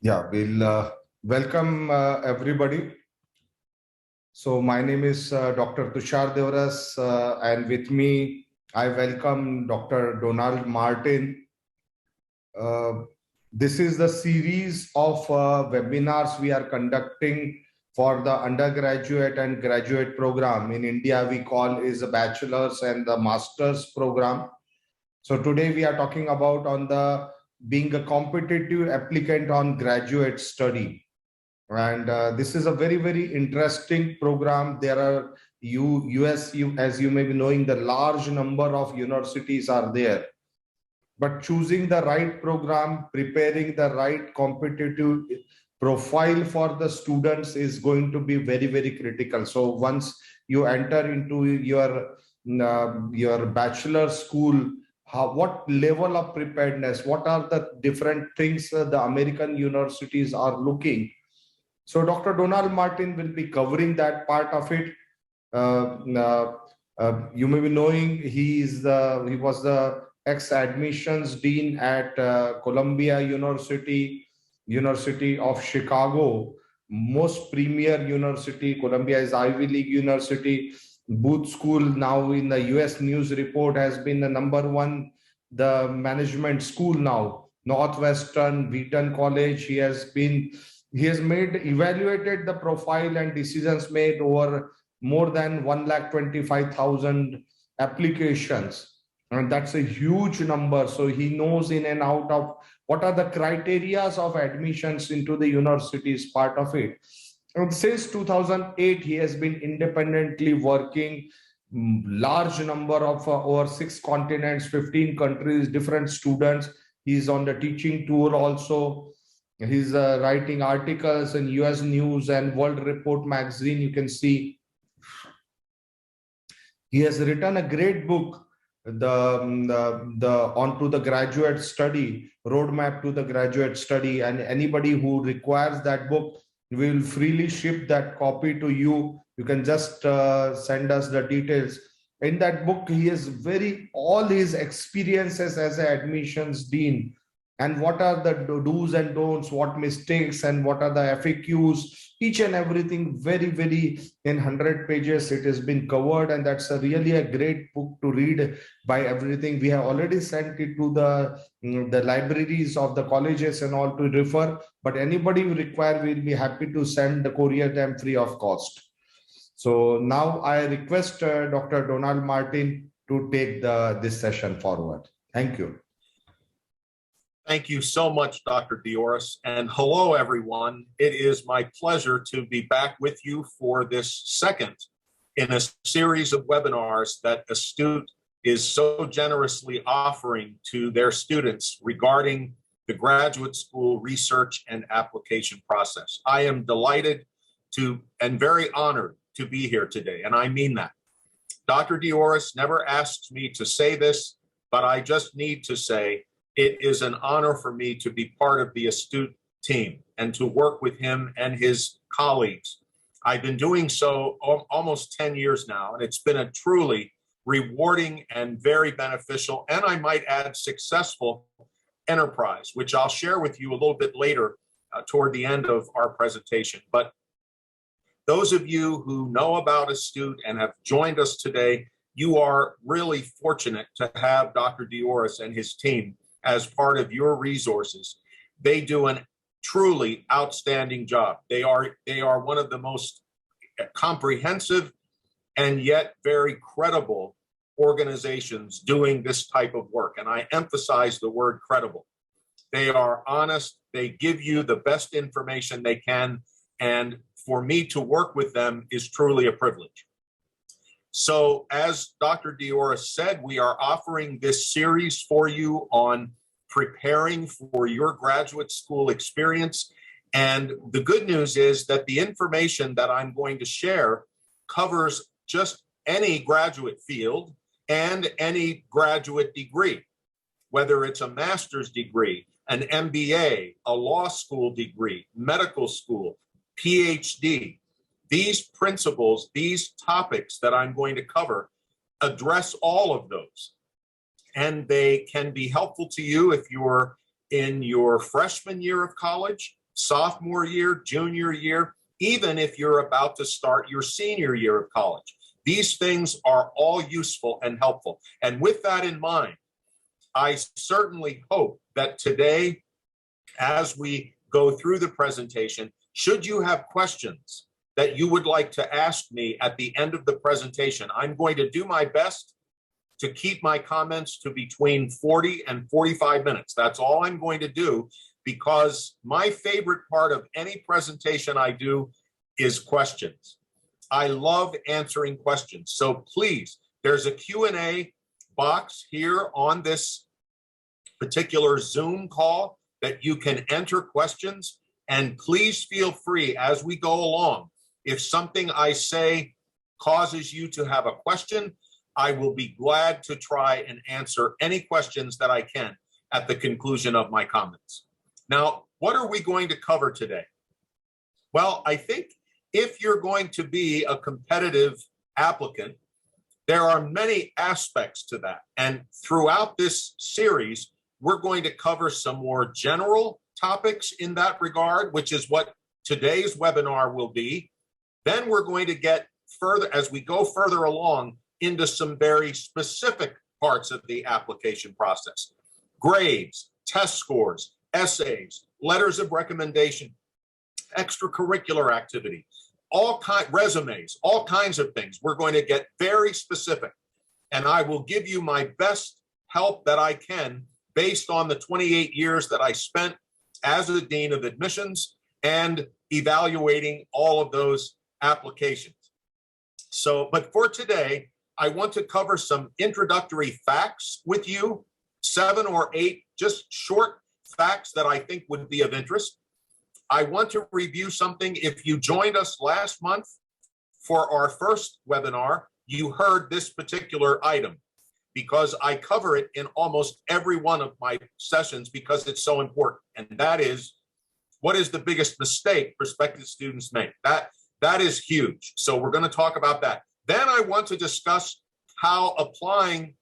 Yeah, we'll welcome everybody. So my name is Dr. 𝐂𝐡𝐞𝐫, and with me, I welcome Dr. Donald Martin. This is the series of webinars we are conducting for the undergraduate and graduate program. In India, we call is a bachelor's and the master's program. So today we are talking about on the being a competitive applicant on graduate study. And this is a very, very interesting program. There are as you may be knowing, the large number of universities are there. But choosing the right program, preparing the right competitive profile for the students is going to be very, very critical. So once you enter into your bachelor school, what level of preparedness, what are the different things the American universities are looking. So Dr. Donald Martin will be covering that part of it. You may be knowing he was the ex-admissions dean at Columbia University of Chicago, most premier university. Columbia is Ivy League university. Booth School now in the USNEWS report has been the #1, the management school now. Northwestern, Wheaton College, he has evaluated the profile and decisions made over more than 125,000 applications. And that's a huge number. So he knows in and out of what are the criterias of admissions into the universities, part of it. And since 2008, he has been independently working large number of over 6 continents, 15 countries, different students. He's on the teaching tour also. He's writing articles in US News and World Report magazine. You can see he has written a great book, onto the graduate study, roadmap to the graduate study, and anybody who requires that book, we will freely ship that copy to you. You can just send us the details. In that book, he is all his experiences as an admissions dean, and what are the do's and don'ts, what mistakes, and what are the FAQs, each and everything, very, very in 100 pages, it has been covered. And that's really a great book to read by everything. We have already sent it to the libraries of the colleges and all to refer, but anybody who require, we'll be happy to send the courier them free of cost. So now I request Dr. Donald Martin to take this session forward. Thank you. Thank you so much, Dr. Dioris, and hello, everyone. It is my pleasure to be back with you for this second in a series of webinars that Astute is so generously offering to their students regarding the graduate school research and application process. I am delighted and very honored to be here today, and I mean that. Dr. Dioris never asked me to say this, but I just need to say it is an honor for me to be part of the Astute team and to work with him and his colleagues. I've been doing so almost 10 years now, and it's been a truly rewarding and very beneficial, and I might add successful enterprise, which I'll share with you a little bit later toward the end of our presentation. But those of you who know about Astute and have joined us today, you are really fortunate to have Dr. Dioris and his team as part of your resources. They do an truly outstanding job. They are one of the most comprehensive and yet very credible organizations doing this type of work. And I emphasize the word credible. They are honest. They give you the best information they can. And for me to work with them is truly a privilege. So as Dr. Dioris said, we are offering this series for you on preparing for your graduate school experience. And the good news is that the information that I'm going to share covers just any graduate field and any graduate degree, whether it's a master's degree, an MBA, a law school degree, medical school, PhD. These principles, these topics that I'm going to cover address all of those. And they can be helpful to you if you're in your freshman year of college, sophomore year, junior year, even if you're about to start your senior year of college. These things are all useful and helpful. And with that in mind, I certainly hope that today, as we go through the presentation, should you have questions that you would like to ask me at the end of the presentation, I'm going to do my best to keep my comments to between 40 and 45 minutes. That's all I'm going to do, because my favorite part of any presentation I do is questions. I love answering questions. So please, there's a Q&A box here on this particular Zoom call that you can enter questions. And please feel free as we go along. If something I say causes you to have a question, I will be glad to try and answer any questions that I can at the conclusion of my comments. Now, what are we going to cover today? Well, I think if you're going to be a competitive applicant, there are many aspects to that. And throughout this series, we're going to cover some more general topics in that regard, which is what today's webinar will be. Then we're going to get further, as we go further along, into some very specific parts of the application process. Grades, test scores, essays, letters of recommendation, extracurricular activity, resumes, all kinds of things. We're going to get very specific, and I will give you my best help that I can based on the 28 years that I spent as a dean of admissions and evaluating all of those applications. So, but for today, I want to cover some introductory facts with you, 7 or 8 just short facts that I think would be of interest. I want to review something. If you joined us last month for our first webinar, you heard this particular item because I cover it in almost every one of my sessions because it's so important. And that is, what is the biggest mistake prospective students make? That is huge. So we're going to talk about that. Then I want to discuss how applying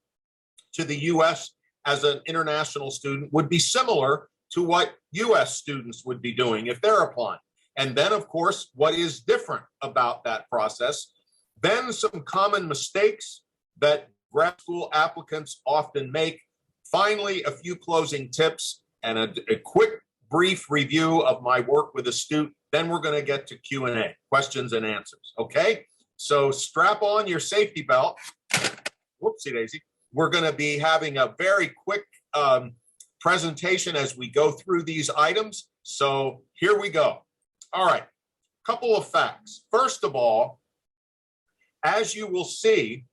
to the US as an international student would be similar to what US students would be doing if they're applying. And then, of course, what is different about that process. Then some common mistakes that grad school applicants often make. Finally, a few closing tips and a quick, brief review of my work with Astute. Then we're going to get to Q&A, questions and answers. Okay, so strap on your safety belt. Whoopsie daisy. We're going to be having a very quick presentation as we go through these items. So here we go. All right, couple of facts. First of all, as you will see,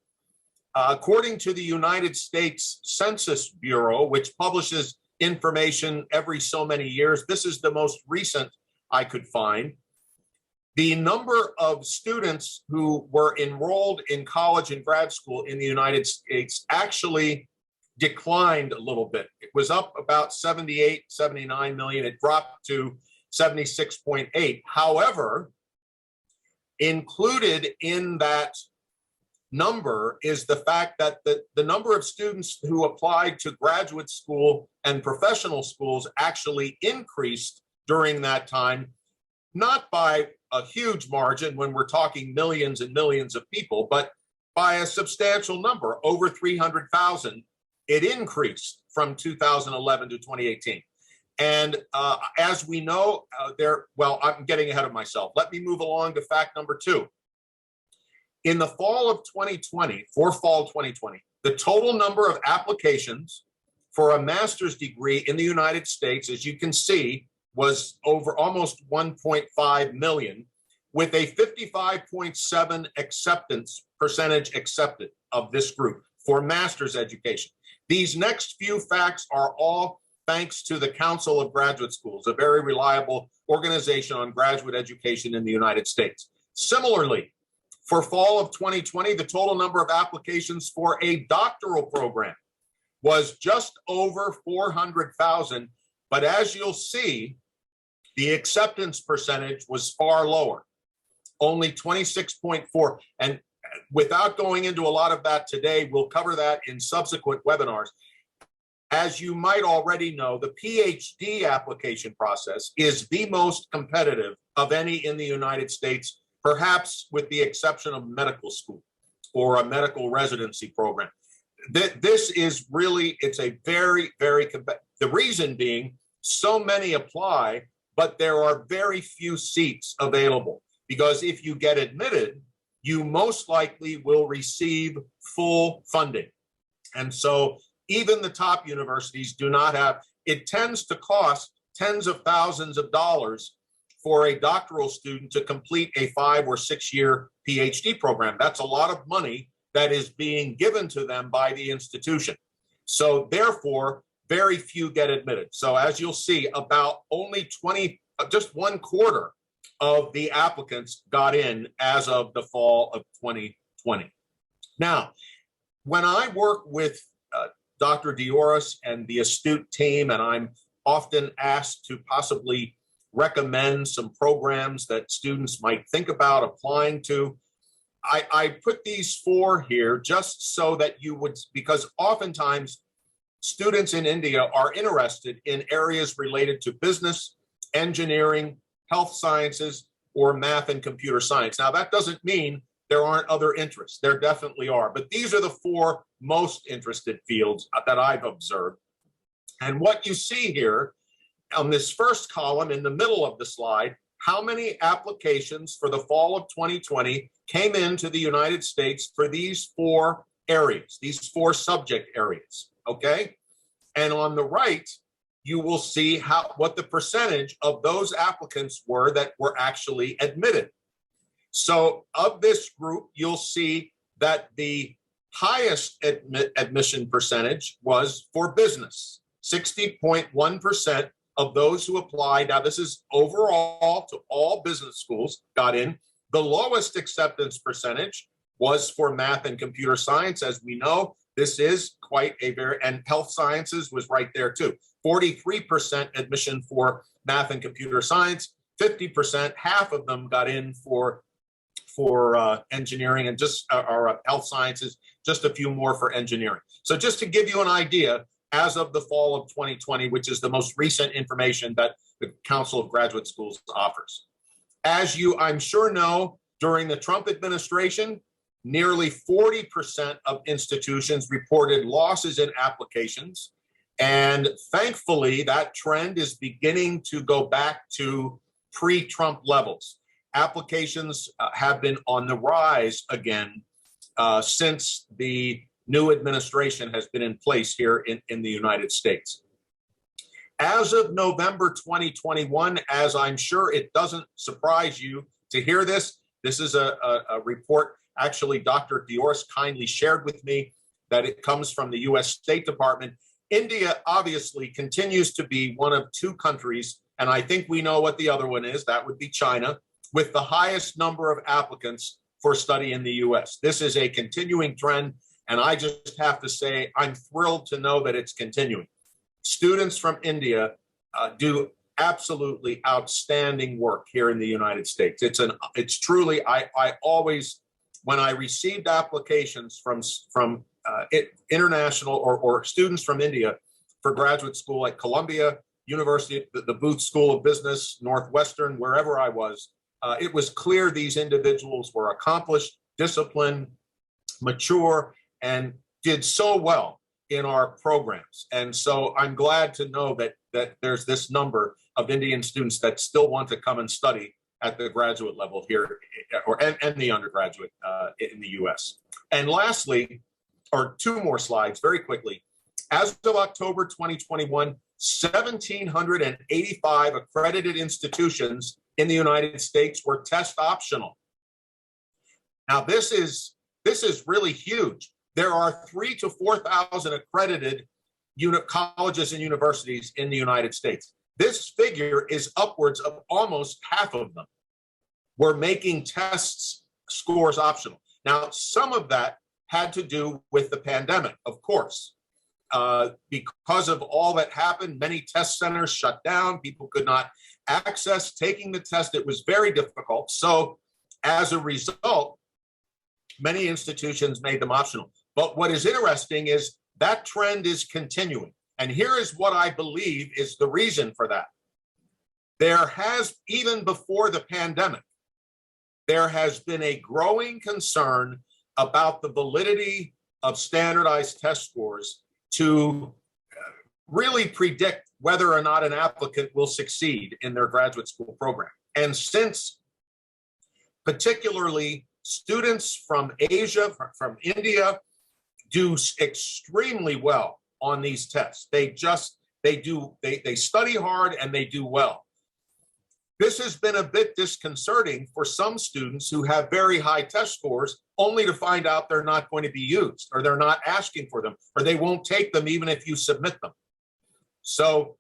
according to the United States Census Bureau, which publishes information every so many years, this is the most recent I could find. The number of students who were enrolled in college and grad school in the United States actually declined a little bit. It was up about 78, 79 million. It dropped to 76.8. However, included in that number is the fact that the number of students who applied to graduate school and professional schools actually increased during that time, not by a huge margin when we're talking millions and millions of people, but by a substantial number, over 300,000. It increased from 2011 to 2018. And as we know, well, I'm getting ahead of myself. Let me move along to fact number 2. In the fall of 2020, for fall 2020, the total number of applications for a master's degree in the United States, as you can see, was over almost 1.5 million, with a 55.7% percentage accepted of this group for master's education. These next few facts are all thanks to the Council of Graduate Schools, a very reliable organization on graduate education in the United States. Similarly, for fall of 2020, the total number of applications for a doctoral program was just over 400,000. But as you'll see, the acceptance percentage was far lower, only 26.4. And without going into a lot of that today, we'll cover that in subsequent webinars. As you might already know, the PhD application process is the most competitive of any in the United States, perhaps with the exception of medical school or a medical residency program. This is really, it's a very, very competitive. The reason being, so many apply, but there are very few seats available, because if you get admitted, you most likely will receive full funding. And so even the top universities do not have, it tends to cost tens of thousands of dollars for a doctoral student to complete a 5 or 6 year PhD program. That's a lot of money that is being given to them by the institution. So therefore, very few get admitted. So as you'll see, about only just 1/4 of the applicants got in as of the fall of 2020. Now, when I work with Dr. Dioris and the astute team, and I'm often asked to possibly recommend some programs that students might think about applying to, I put these 4 here just so that you would, because oftentimes students in India are interested in areas related to business, engineering, health sciences, or math and computer science. Now, that doesn't mean there aren't other interests. There definitely are, but these are the 4 most interested fields that I've observed. And what you see here on this first column in the middle of the slide, how many applications for the fall of 2020 came into the United States for these 4 areas, these 4 subject areas, okay? And on the right, you will see what the percentage of those applicants were that were actually admitted. So of this group, you'll see that the highest admission percentage was for business. 60.1% of those who applied, now this is overall to all business schools, got in. The lowest acceptance percentage was for math and computer science. As we know, this is quite a and health sciences was right there too. 43% admission for math and computer science, 50%, half of them got in for engineering, and just our health sciences, just a few more for engineering. So just to give you an idea, as of the fall of 2020, which is the most recent information that the Council of Graduate Schools offers. As you, I'm sure, know, during the Trump administration, nearly 40% of institutions reported losses in applications. And thankfully, that trend is beginning to go back to pre-Trump levels. Applications have been on the rise again since the new administration has been in place here in the United States. As of November 2021, as I'm sure it doesn't surprise you to hear this, this is a report actually Dr. Dioris kindly shared with me, that it comes from the US State Department. India obviously continues to be one of 2 countries, and I think we know what the other one is, that would be China, with the highest number of applicants for study in the US. This is a continuing trend, and I just have to say, I'm thrilled to know that it's continuing. Students from India do absolutely outstanding work here in the United States. It's truly, I always, when I received applications from international or students from India for graduate school at Columbia University, the Booth School of Business, Northwestern, wherever I was, it was clear these individuals were accomplished, disciplined, mature, and did so well in our programs. And so I'm glad to know that there's this number of Indian students that still want to come and study at the graduate level here, and the undergraduate in the US. And lastly, or 2 more slides very quickly, as of October 2021, 1,785 accredited institutions in the United States were test optional. Now, this is really huge. There are 3,000 to 4,000 accredited colleges and universities in the United States. This figure is upwards of almost half of them were making tests scores optional. Now, some of that had to do with the pandemic, of course. Because of all that happened, many test centers shut down. People could not access taking the test. It was very difficult. So as a result, many institutions made them optional. But what is interesting is that trend is continuing. And here is what I believe is the reason for that. There has, even before the pandemic, there has been a growing concern about the validity of standardized test scores to really predict whether or not an applicant will succeed in their graduate school program. And since particularly students from Asia, from India, do extremely well on these tests. They study hard and they do well. This has been a bit disconcerting for some students who have very high test scores, only to find out they're not going to be used, or they're not asking for them, or they won't take them even if you submit them. So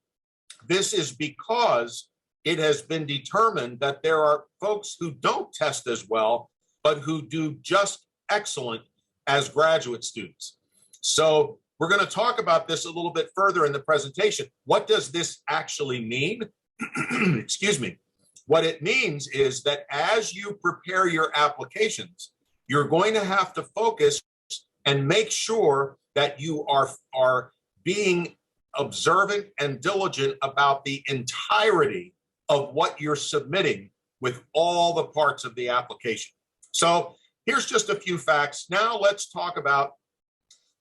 this is because it has been determined that there are folks who don't test as well, but who do just excellent as graduate students. So we're going to talk about this a little bit further in the presentation. What does this actually mean? Excuse me. What it means is that as you prepare your applications, you're going to have to focus and make sure that you are being observant and diligent about the entirety of what you're submitting with all the parts of the application. So here's just a few facts. Now let's talk about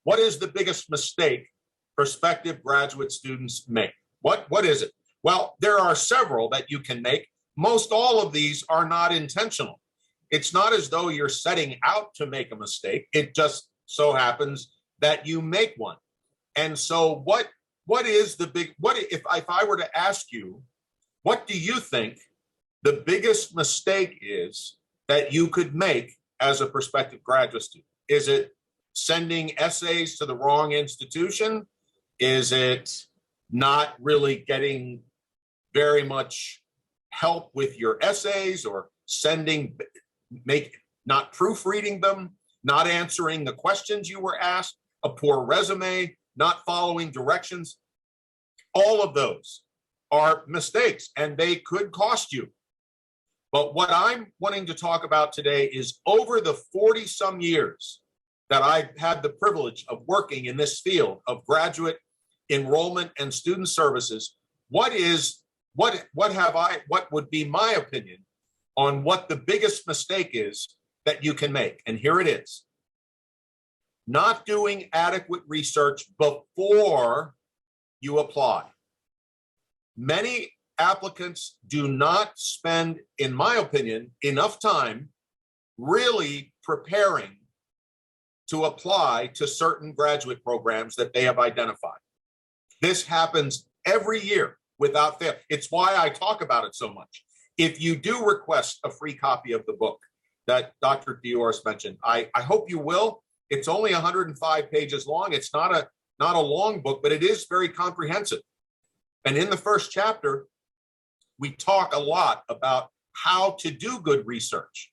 what is the biggest mistake prospective graduate students make. What is it? Well, there are several that you can make. Most all of these are not intentional. It's not as though you're setting out to make a mistake. It just so happens that you make one. And so what is the big, if I were to ask you, what do you think the biggest mistake is that you could make as a prospective graduate student? Is it sending essays to the wrong institution? Is it not really getting very much help with your essays, or not proofreading them, not answering the questions you were asked, a poor resume, not following directions? All of those are mistakes, and they could cost you. But what I'm wanting to talk about today is, over the 40-some years that I've had the privilege of working in this field of graduate enrollment and student services, what would be my opinion on what the biggest mistake is that you can make? And here it is: not doing adequate research before you apply. Many applicants do not spend, in my opinion, enough time really preparing to apply to certain graduate programs that they have identified. This happens every year without fail. It's why I talk about it so much. If you do request a free copy of the book that Dr. 𝐸𝐻𝐸 mentioned, I hope you will. It's only 105 pages long. It's not a long book, but it is very comprehensive. And in the first chapter, we talk a lot about how to do good research.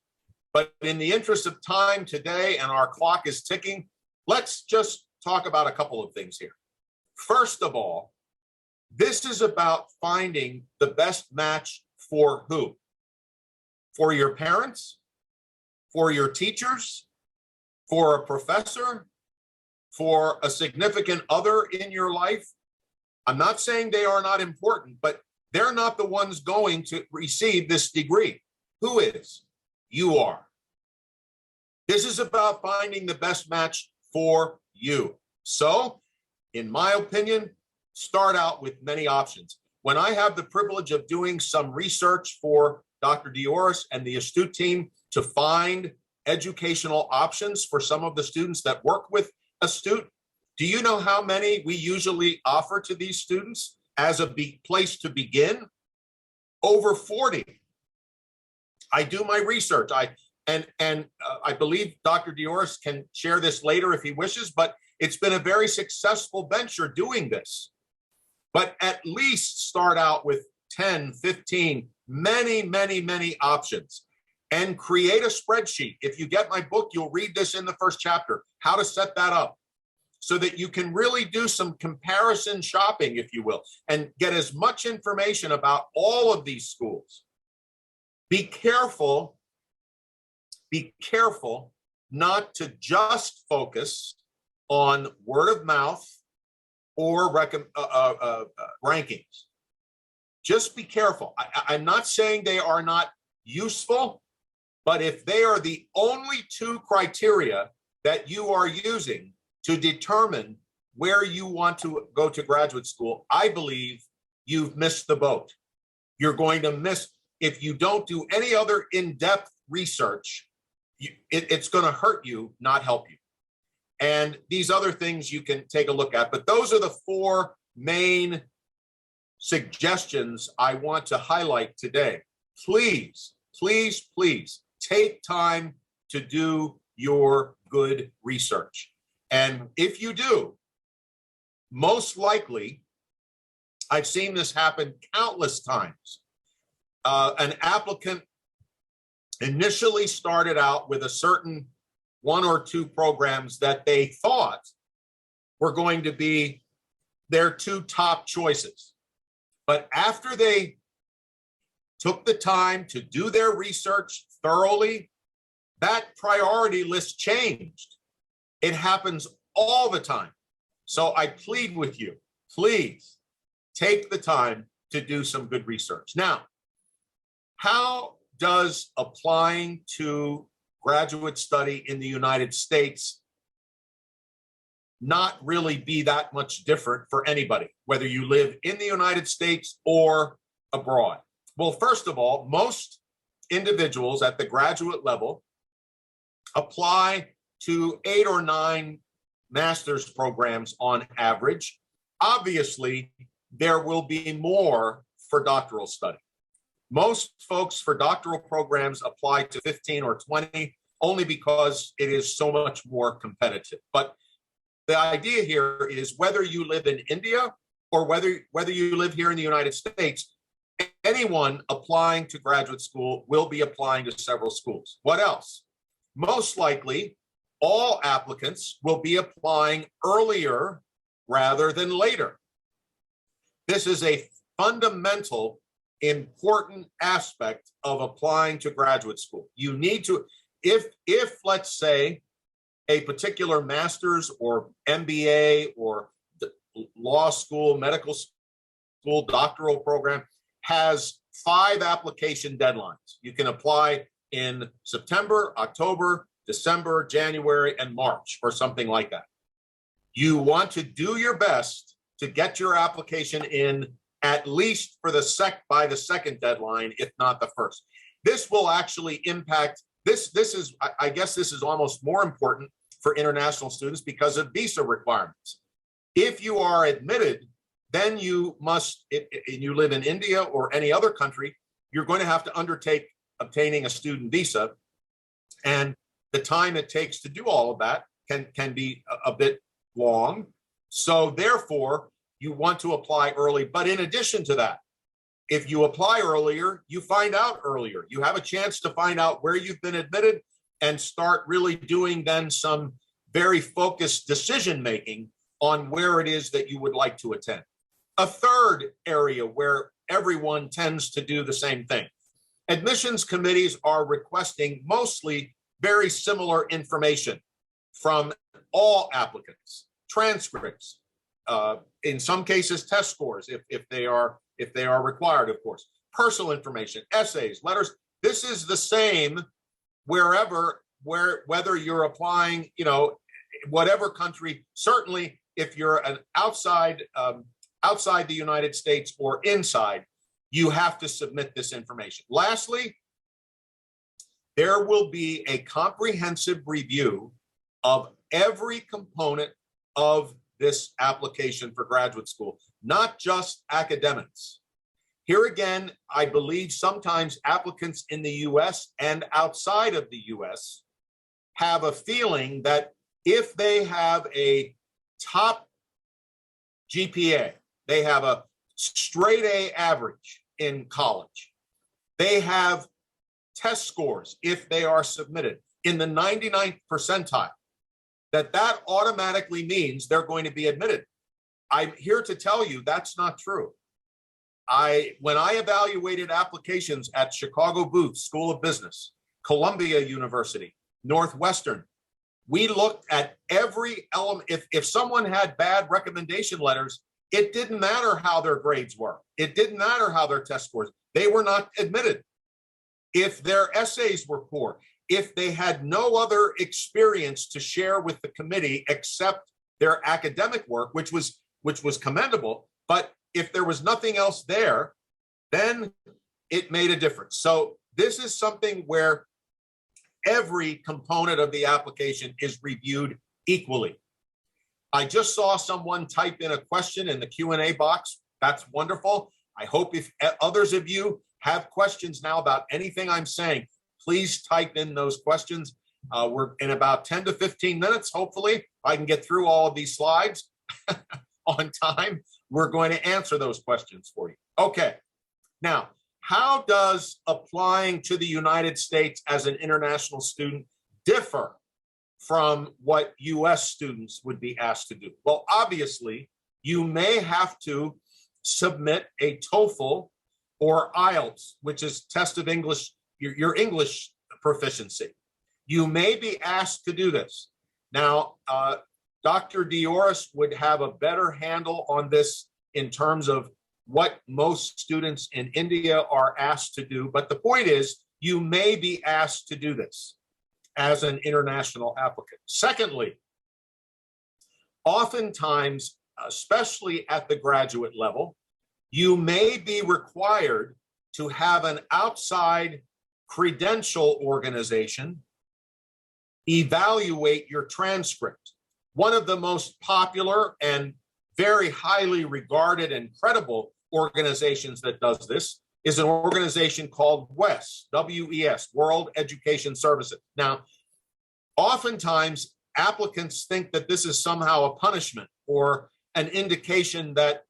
But in the interest of time today, and our clock is ticking, let's just talk about a couple of things here. First of all, this is about finding the best match for who? For your parents? For your teachers? For a professor? For a significant other in your life? I'm not saying they are not important, but they're not the ones going to receive this degree. Who is? You are. This is about finding the best match for you. So, in my opinion, start out with many options. When I have the privilege of doing some research for Dr. 𝐸𝐻𝐸 and the Astute team to find educational options for some of the students that work with Astute, do you know how many we usually offer to these students as a place to begin? Over 40. I do my research. I believe Dr. 𝐸𝐻𝐸 can share this later if he wishes, but it's been a very successful venture doing this. But at least start out with 10, 15, many options, and create a spreadsheet. If you get my book, you'll read this in the first chapter, how to set that up, so that you can really do some comparison shopping, if you will, and get as much information about all of these schools. Be careful not to just focus on word of mouth or rankings. Just be careful. I'm not saying they are not useful, but if they are the only two criteria that you are using to determine where you want to go to graduate school, I believe you've missed the boat. You're going to miss, if you don't do any other in-depth research, it's going to hurt you, not help you. And these other things you can take a look at, but those are the four main suggestions I want to highlight today. Please, please, please take time to do your good research. And if you do, most likely, I've seen this happen countless times. An applicant initially started out with a certain one or two programs that they thought were going to be their two top choices. But after they took the time to do their research thoroughly, that priority list changed. It happens all the time. So I plead with you, please take the time to do some good research. Now, how does applying to graduate study in the United States not really be that much different for anybody, whether you live in the United States or abroad? Well, first of all, most individuals at the graduate level apply to 8 or 9 master's programs on average. Obviously, there will be more for doctoral study. Most folks for doctoral programs apply to 15 or 20 only because it is so much more competitive. But the idea here is whether you live in India or whether you live here in the United States, anyone applying to graduate school will be applying to several schools. What else? Most likely, all applicants will be applying earlier rather than later. This is a fundamental, important aspect of applying to graduate school. You need to, if let's say, a particular master's or MBA or law school, medical school, doctoral program has 5 application deadlines. You can apply in September, October, December, January, and March, or something like that. You want to do your best to get your application in at least for by the second deadline, if not the first. This will actually impact, I guess this is almost more important for international students because of visa requirements. If you are admitted, then you must, if you live in India or any other country, you're going to have to undertake obtaining a student visa. And the time it takes to do all of that can be a bit long. So therefore, you want to apply early. But in addition to that, if you apply earlier, you find out earlier. You have a chance to find out where you've been admitted and start really doing then some very focused decision-making on where it is that you would like to attend. A third area where everyone tends to do the same thing. Admissions committees are requesting mostly very similar information from all applicants, transcripts, in some cases test scores if they are required, of course, personal information, essays, letters. This is the same whether you're applying, whatever country. Certainly, if you're an outside the United States or inside, you have to submit this information. Lastly, there will be a comprehensive review of every component of this application for graduate school, not just academics. Here again, I believe sometimes applicants in the US and outside of the US have a feeling that if they have a top GPA, they have a straight A average in college, they have test scores, if they are submitted, in the 99th percentile, that automatically means they're going to be admitted. I'm here to tell you that's not true. When I evaluated applications at Chicago Booth School of Business, Columbia University, Northwestern, We looked at every element. If someone had bad recommendation letters, it didn't matter how their grades were. It didn't matter how their test scores. They were not admitted. If their essays were poor, if they had no other experience to share with the committee except their academic work, which was commendable, but if there was nothing else there, then it made a difference. So this is something where every component of the application is reviewed equally. I just saw someone type in a question in the Q&A box. That's wonderful. I hope if others of you have questions now about anything I'm saying, please type in those questions. We're in about 10 to 15 minutes. Hopefully I can get through all of these slides on time. We're going to answer those questions for you. Okay. Now, how does applying to the United States as an international student differ from what US students would be asked to do? Well, obviously, you may have to submit a TOEFL or IELTS, which is test of English, your English proficiency. You may be asked to do this. Now, Dr. 𝐸𝐸oris would have a better handle on this in terms of what most students in India are asked to do. But the point is, you may be asked to do this as an international applicant. Secondly, oftentimes, especially at the graduate level, you may be required to have an outside credential organization evaluate your transcript. One of the most popular and very highly regarded and credible organizations that does this is an organization called WES, W-E-S, World Education Services. Now, oftentimes applicants think that this is somehow a punishment or an indication that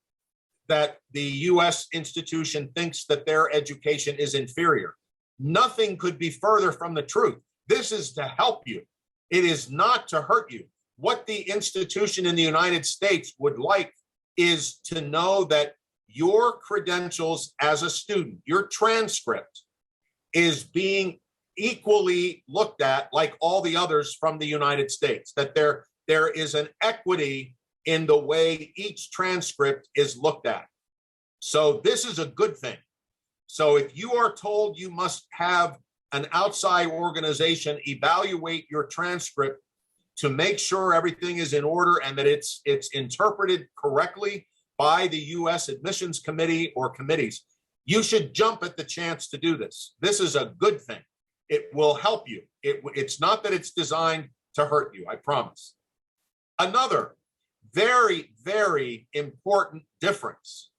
the US institution thinks that their education is inferior. Nothing could be further from the truth. This is to help you. It is not to hurt you. What the institution in the United States would like is to know that your credentials as a student, your transcript, is being equally looked at like all the others from the United States, that there is an equity in the way each transcript is looked at. So this is a good thing. So if you are told you must have an outside organization evaluate your transcript to make sure everything is in order and that it's interpreted correctly by the U.S. admissions committee or committees, you should jump at the chance to do this. This is a good thing. It will help you. It's not that it's designed to hurt you, I promise. Another very, very important difference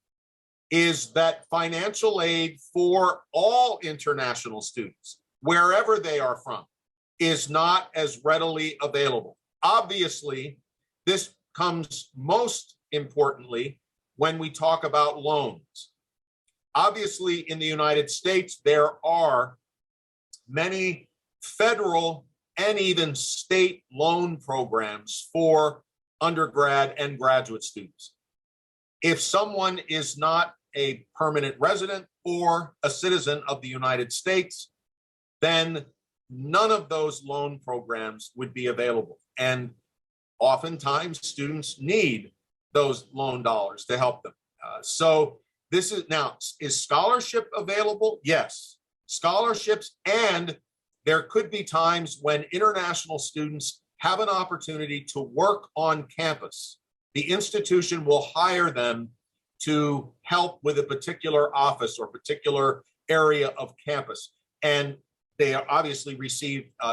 is that financial aid for all international students, wherever they are from, is not as readily available. Obviously, this comes most importantly when we talk about loans. Obviously, in the United States, there are many federal and even state loan programs for undergrad and graduate students. If someone is not a permanent resident or a citizen of the United States, then none of those loan programs would be available. And oftentimes students need those loan dollars to help them. So this is now, is scholarship available? Yes, scholarships, and there could be times when international students have an opportunity to work on campus. The institution will hire them to help with a particular office or particular area of campus. And they obviously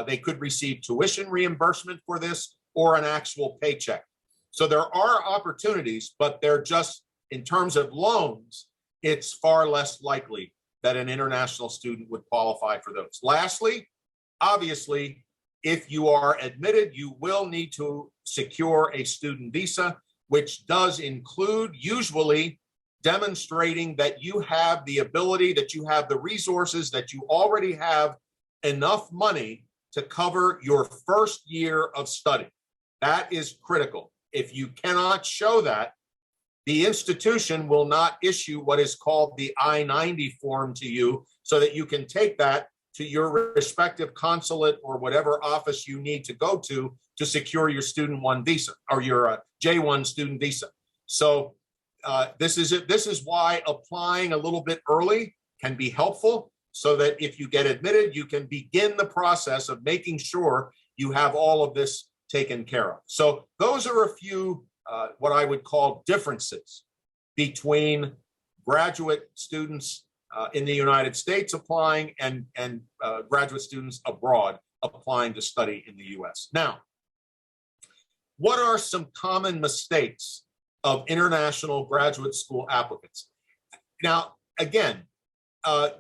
they could receive tuition reimbursement for this or an actual paycheck. So there are opportunities, but they're just, in terms of loans, it's far less likely that an international student would qualify for those. Lastly, obviously, if you are admitted, you will need to secure a student visa, which does include usually demonstrating that you have the ability, that you have the resources, that you already have enough money to cover your first year of study. That is critical. If you cannot show that, the institution will not issue what is called the I-90 form to you so that you can take that to your respective consulate or whatever office you need to go to secure your student one visa or your J1 student visa. So this is it. This is why applying a little bit early can be helpful, so that if you get admitted, you can begin the process of making sure you have all of this taken care of. So those are a few what I would call differences between graduate students in the United States applying and graduate students abroad applying to study in the US. Now, what are some common mistakes of international graduate school applicants? Now, again,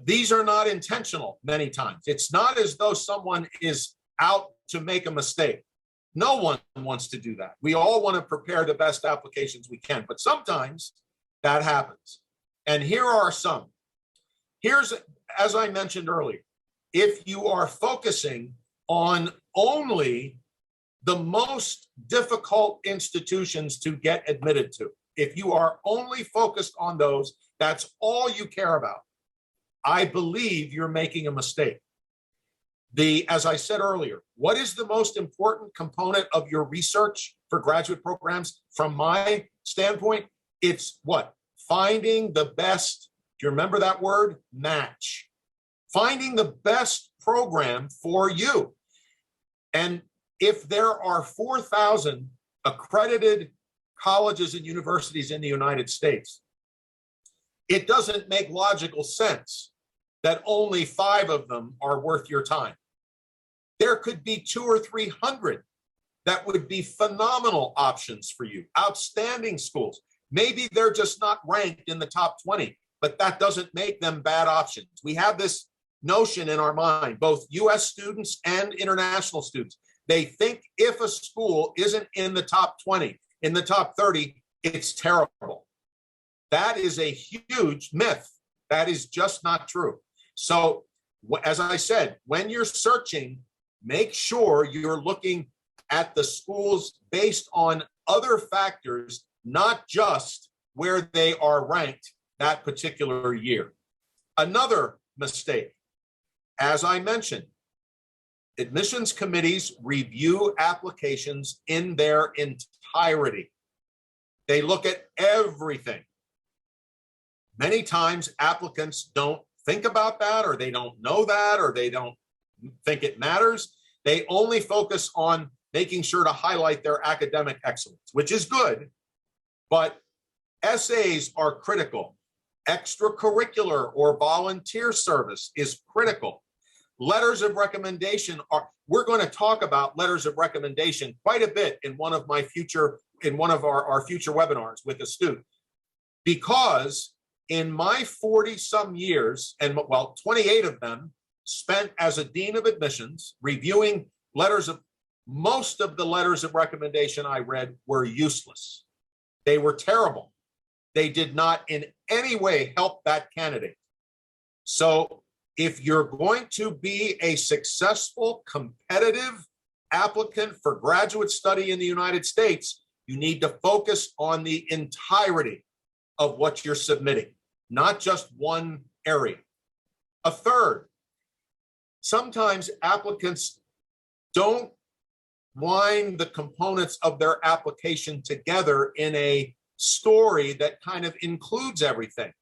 these are not intentional many times. It's not as though someone is out to make a mistake. No one wants to do that. We all want to prepare the best applications we can, but sometimes that happens. And here are some. Here's, as I mentioned earlier, if you are focusing on only the most difficult institutions to get admitted to, if you are only focused on those, that's all you care about, I believe you're making a mistake. As I said earlier, what is the most important component of your research for graduate programs? From my standpoint, it's what? Finding the best, do you remember that word? Match. Finding the best program for you. And if there are 4,000 accredited colleges and universities in the United States, it doesn't make logical sense that only 5 of them are worth your time. There could be 200 or 300 that would be phenomenal options for you, outstanding schools. Maybe they're just not ranked in the top 20, but that doesn't make them bad options. We have this notion in our mind, both US students and international students. They think if a school isn't in the top 20, in the top 30, it's terrible. That is a huge myth. That is just not true. So, as I said, when you're searching, make sure you're looking at the schools based on other factors, not just where they are ranked that particular year. Another mistake, as I mentioned, admissions committees review applications in their entirety. They look at everything. Many times applicants don't think about that, or they don't know that, or they don't think it matters. They only focus on making sure to highlight their academic excellence, which is good, but essays are critical. Extracurricular or volunteer service is critical. Letters of recommendation are, we're going to talk about letters of recommendation quite a bit in one of our future webinars with a student, because in my 40 some years, and well, 28 of them spent as a dean of admissions reviewing most of the letters of recommendation I read were useless. They were terrible. They did not in any way help that candidate. So if you're going to be a successful, competitive applicant for graduate study in the United States, you need to focus on the entirety of what you're submitting, not just one area. A third, sometimes applicants don't wind the components of their application together in a story that kind of includes everything.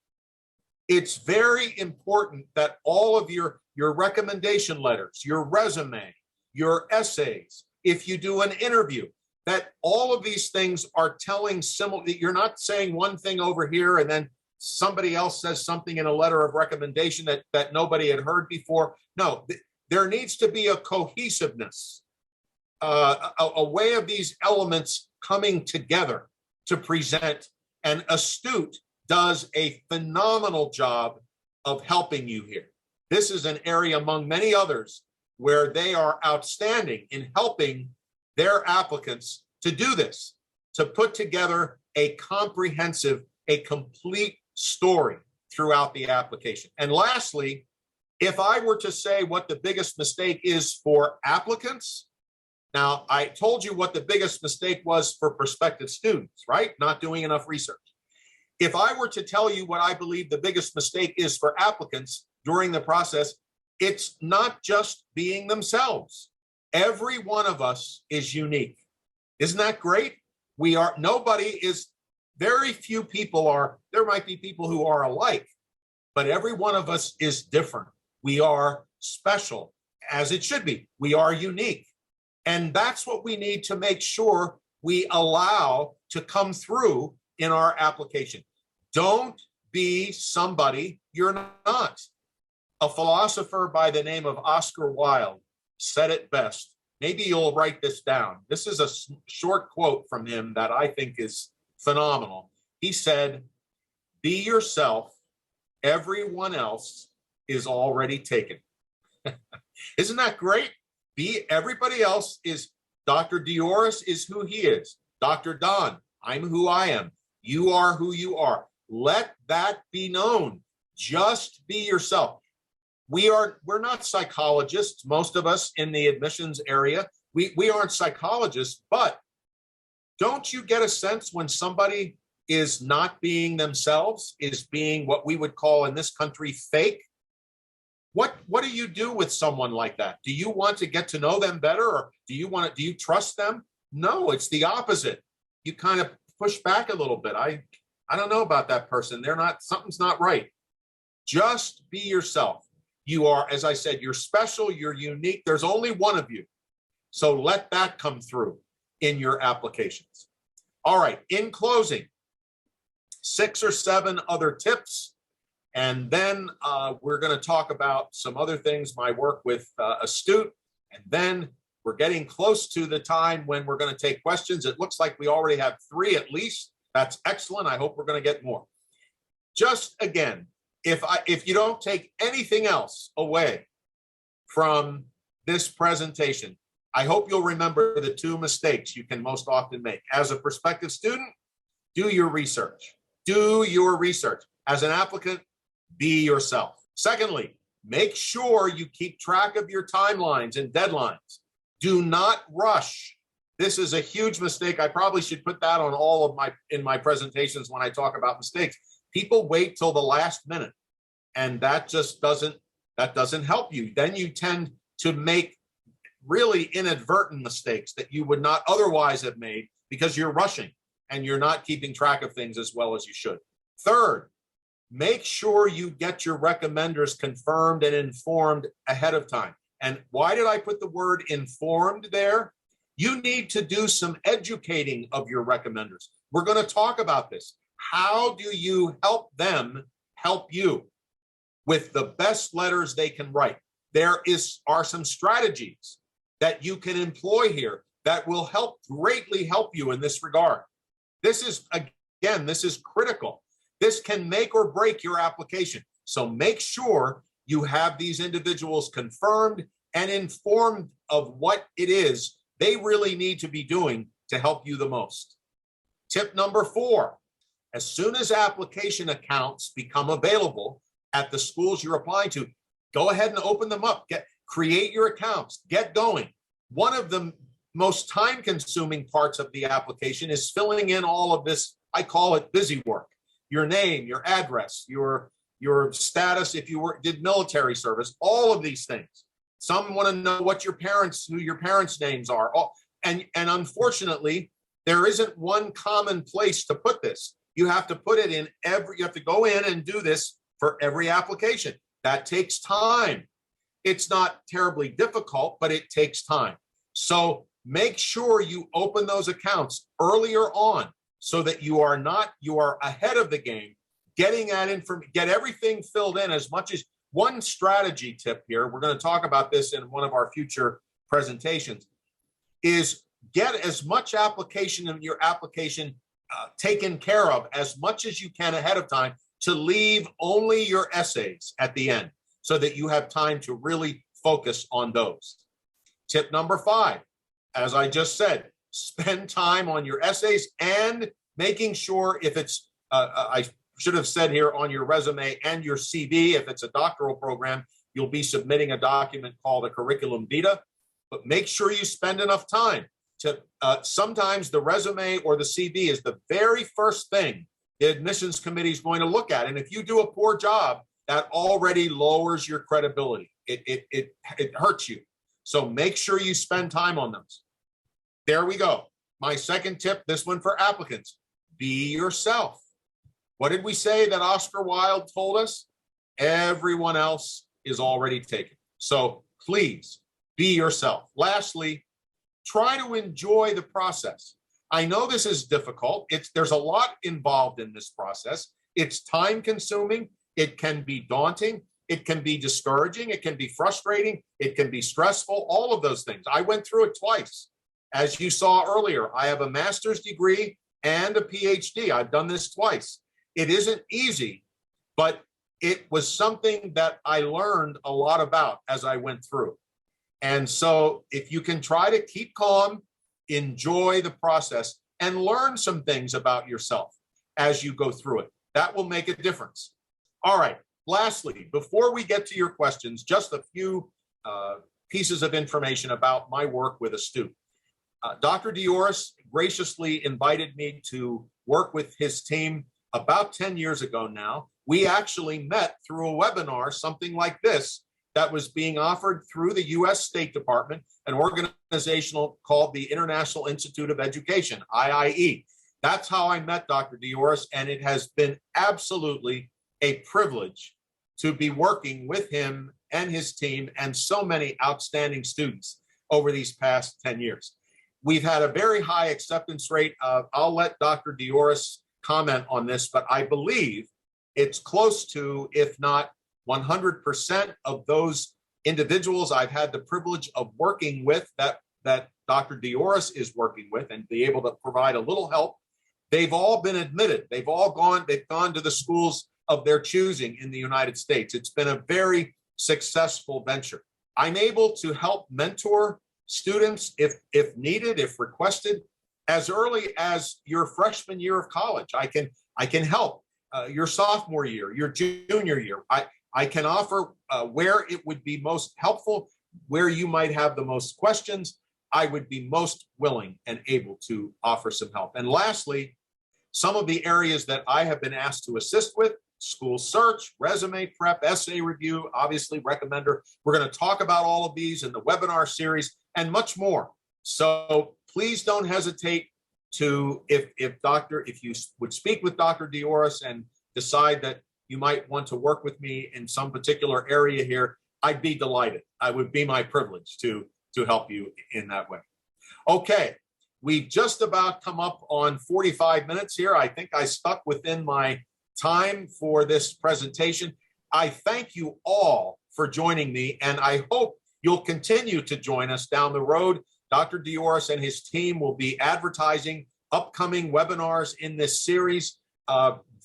It's very important that all of your recommendation letters, your resume, your essays, if you do an interview, that all of these things are telling similar, that you're not saying one thing over here and then somebody else says something in a letter of recommendation that nobody had heard before. No, there needs to be a cohesiveness, a way of these elements coming together to present. And Astute does a phenomenal job of helping you here. This is an area among many others where they are outstanding in helping their applicants to do this, to put together a comprehensive, a complete story throughout the application. And lastly, if I were to say what the biggest mistake is for applicants, now I told you what the biggest mistake was for prospective students, right? Not doing enough research. If I were to tell you what I believe the biggest mistake is for applicants during the process, it's not just being themselves. Every one of us is unique. Isn't that great? Very few people are, there might be people who are alike, but every one of us is different. We are special, as it should be. We are unique. And that's what we need to make sure we allow to come through in our application. Don't be somebody you're not. A philosopher by the name of Oscar Wilde said it best. Maybe you'll write this down. This is a short quote from him that I think is phenomenal. He said, "Be yourself. Everyone else is already taken." Isn't that great? Everybody else is, Dr. Dioris is who he is. Dr. Don, I'm who I am. You are who you are. Let that be known. Just be yourself. We're not psychologists, most of us in the admissions area. We aren't psychologists, but don't you get a sense when somebody is not being themselves, is being what we would call in this country fake? What do you do with someone like that? Do you want to get to know them better, or do you trust them? No, it's the opposite. You kind of push back a little bit. I don't know about that person. Something's not right. Just be yourself. You are, as I said, you're special, you're unique. There's only one of you. So let that come through in your applications. All right, in closing, 6 or 7 other tips. And then we're going to talk about some other things, my work with Astute. And then we're getting close to the time when we're going to take questions. It looks like we already have 3 at least. That's excellent. I hope we're going to get more. Just again, if you don't take anything else away from this presentation, I hope you'll remember the 2 mistakes you can most often make. As a prospective student, do your research. Do your research. As an applicant, be yourself. Secondly, make sure you keep track of your timelines and deadlines. Do not rush. This is a huge mistake. I probably should put that on all of my presentations when I talk about mistakes. People wait till the last minute, and that just doesn't help you. Then you tend to make really inadvertent mistakes that you would not otherwise have made because you're rushing and you're not keeping track of things as well as you should. Third, make sure you get your recommenders confirmed and informed ahead of time. And why did I put the word informed there? You need to do some educating of your recommenders. We're going to talk about this. How do you help them help you with the best letters they can write? There are some strategies that you can employ here that will greatly help you in this regard. This is critical. This can make or break your application. So make sure you have these individuals confirmed and informed of what it is they really need to be doing to help you the most. Tip number 4, as soon as application accounts become available at the schools you're applying to, go ahead and open them up. Create your accounts, get going. One of the most time-consuming parts of the application is filling in all of this, I call it busy work. Your name, your address, your status, if you did military service, all of these things. Some want to know who your parents' names are. And unfortunately, there isn't one common place to put this. You have to put it in you have to go in and do this for every application. That takes time. It's not terribly difficult, but it takes time. So make sure you open those accounts earlier on so that you are ahead of the game, getting that information, get everything filled in as much as. One strategy tip here, we're going to talk about this in one of our future presentations, is get as much application of your application taken care of as much as you can ahead of time to leave only your essays at the end so that you have time to really focus on those. Tip number 5, as I just said, spend time on your essays and making sure if it's, I should have said here, on your resume and your CV, if it's a doctoral program, you'll be submitting a document called a curriculum vitae, but make sure you spend enough time to, sometimes the resume or the CV is the very first thing the admissions committee is going to look at. And if you do a poor job, that already lowers your credibility. It hurts you. So make sure you spend time on those. There we go. My second tip, this one for applicants, be yourself. What did we say that Oscar Wilde told us? Everyone else is already taken. So please be yourself. Lastly, try to enjoy the process. I know this is difficult. There's a lot involved in this process. It's time consuming. It can be daunting. It can be discouraging. It can be frustrating. It can be stressful, all of those things. I went through it twice. As you saw earlier, I have a master's degree and a PhD. I've done this twice. It isn't easy, but it was something that I learned a lot about as I went through. And so if you can try to keep calm, enjoy the process, and learn some things about yourself as you go through it, that will make a difference. All right. Lastly, before we get to your questions, just a few pieces of information about my work with a student. Dr. 𝐸𝐸oris graciously invited me to work with his team about 10 years ago now. We actually met through a webinar, something like this, that was being offered through the U.S. State Department, an organization called the International Institute of Education, IIE. That's how I met Dr. 𝐸𝐸oris, and it has been absolutely a privilege to be working with him and his team and so many outstanding students over these past 10 years. We've had a very high acceptance rate. I'll let Dr. 𝐸𝐸oris comment on this, but I believe it's close to, if not 100% of those individuals I've had the privilege of working with, that Dr. 𝐸𝐸oris is working with, and be able to provide a little help. They've all been admitted. They've gone to the schools of their choosing in the United States. It's been a very successful venture. I'm able to help mentor students if needed, if requested, as early as your freshman year of college. I can help your sophomore year, your junior year. I can offer where it would be most helpful, where you might have the most questions. I would be most willing and able to offer some help. And lastly, some of the areas that I have been asked to assist with: school search, resume prep, essay review, obviously recommender. We're going to talk about all of these in the webinar series and much more. So please don't hesitate to, if you would speak with Dr. 𝐸𝐸oris and decide that you might want to work with me in some particular area here, I'd be delighted. I would be my privilege to help you in that way. Okay, we've just about come up on 45 minutes here. I think I stuck within my time for this presentation. I thank you all for joining me, and I hope you'll continue to join us down the road. Dr. 𝐸𝐸oris and his team will be advertising upcoming webinars in this series.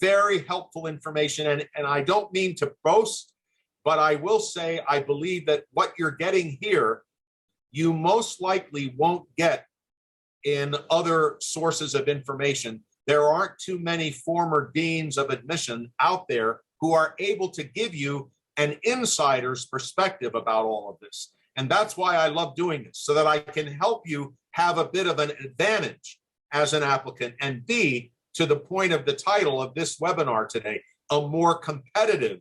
Very helpful information, and I don't mean to boast, but I will say I believe that what you're getting here, you most likely won't get in other sources of information. There aren't too many former deans of admission out there who are able to give you an insider's perspective about all of this. And that's why I love doing this, so that I can help you have a bit of an advantage as an applicant, and be, to the point of the title of this webinar today, a more competitive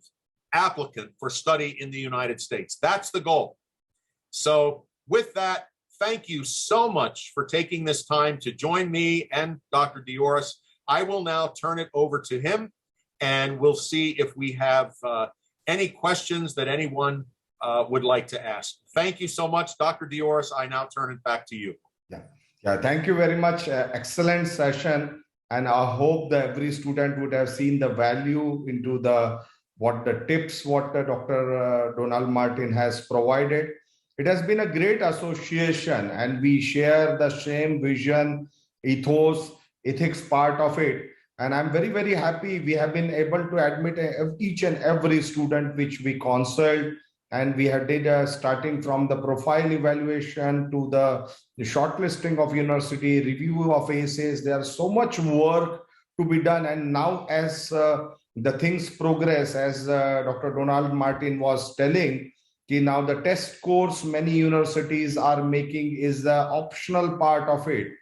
applicant for study in the United States. That's the goal. So with that, thank you so much for taking this time to join me and Dr. 𝐸𝐸oris. I will now turn it over to him, and we'll see if we have any questions that anyone would like to ask. Thank you so much, Dr. 𝐸𝐸oris. I now turn it back to you. Yeah, thank you very much. Excellent session. And I hope that every student would have seen the value into what Dr. Donald Martin has provided. It has been a great association, and we share the same vision, ethos, ethics part of it. And I'm very, very happy we have been able to admit each and every student which we consult. And we have did starting from the profile evaluation to the shortlisting of university, review of essays. There's so much work to be done. And now as the things progress, as Dr. Donald Martin was telling, now the test scores many universities are making is the optional part of it.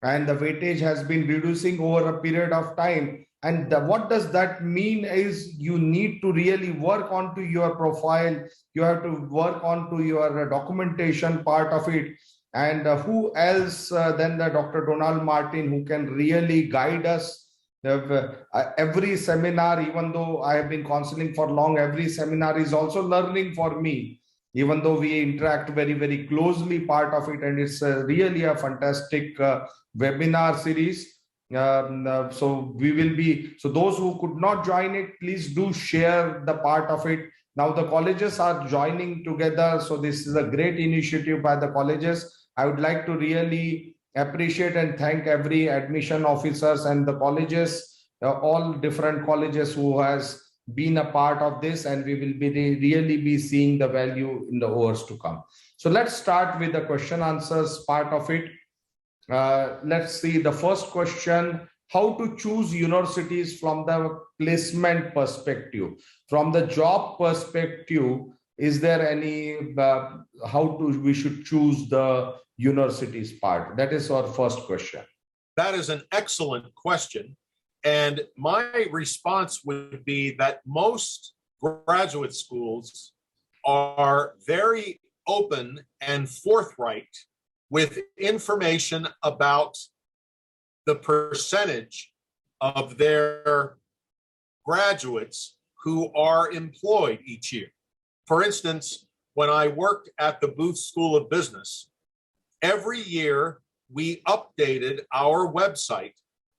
And the weightage has been reducing over a period of time. And what does that mean is you need to really work onto your profile. You have to work onto your documentation part of it. And who else than the Dr. Donald Martin, who can really guide us. Every seminar, even though I have been counseling for long, every seminar is also learning for me, even though we interact very, very closely part of it. And it's really a fantastic webinar series. So we will be, so those who could not join it, please do share the part of it. Now the colleges are joining together. So this is a great initiative by the colleges. I would like to really appreciate and thank every admission officers and the colleges, all different colleges who has been a part of this, and we will be really be seeing the value in the hours to come. So let's start with the question answers part of it. Let's see the first question: how to choose universities from the placement perspective, from the job perspective. Is there any we should choose the universities part? That is our first question. That is an excellent question. And my response would be that most graduate schools are very open and forthright with information about the percentage of their graduates who are employed each year. For instance, when I worked at the Booth School of Business, every year we updated our website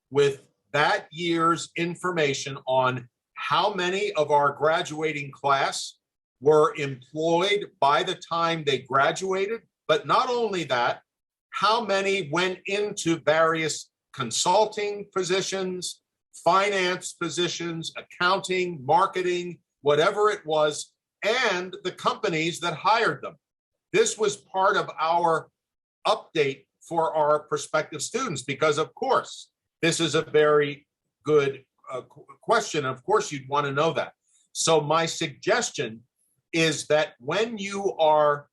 with that year's information on how many of our graduating class were employed by the time they graduated. But not only that, how many went into various consulting positions, finance positions, accounting, marketing, whatever it was, and the companies that hired them. This was part of our update for our prospective students, because of course, this is a very good question. Of course, you'd want to know that. So my suggestion is that when you are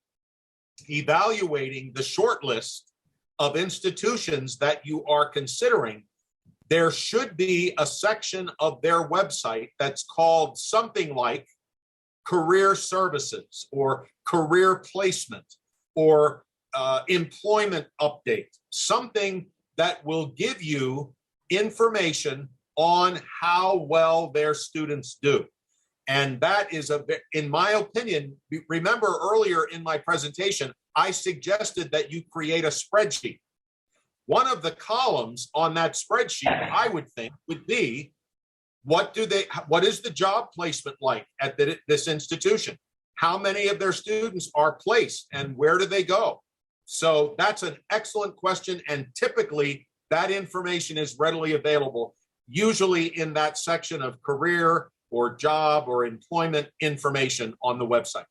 evaluating the short list of institutions that you are considering, there should be a section of their website that's called something like career services or career placement or employment update, something that will give you information on how well their students do. And that is, in my opinion, remember earlier in my presentation, I suggested that you create a spreadsheet. One of the columns on that spreadsheet, I would think, would be, what is the job placement like at this institution? How many of their students are placed and where do they go? So that's an excellent question. And typically that information is readily available, usually in that section of career or job or employment information on the website.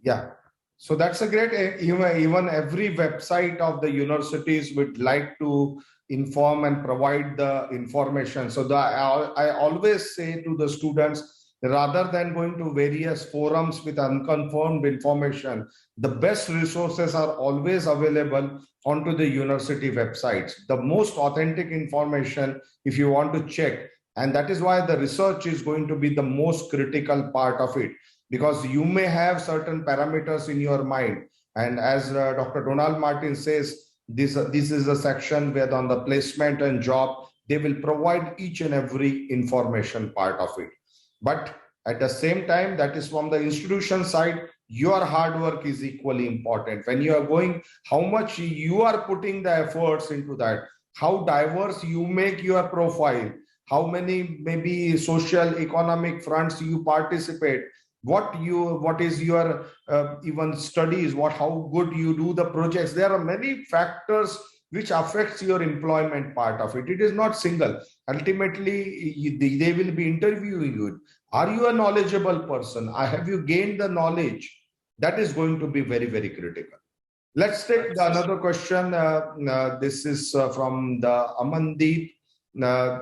Yeah, so that's a great, even every website of the universities would like to inform and provide the information. So I always say to the students, rather than going to various forums with unconfirmed information, the best resources are always available onto the university websites. The most authentic information, if you want to check. And that is why the research is going to be the most critical part of it, because you may have certain parameters in your mind. And as Dr. Donald Martin says, this is a section where on the placement and job, they will provide each and every information part of it. But at the same time, that is from the institution side, your hard work is equally important. When you are going, how much you are putting the efforts into that, how diverse you make your profile, how many maybe social economic fronts you participate, what is your even studies, how good you do the projects. There are many factors which affects your employment part of it. It is not single. Ultimately, they will be interviewing you. Are you a knowledgeable person? Have you gained the knowledge? That is going to be very, very critical. Let's take another question. This is from the Amandeep.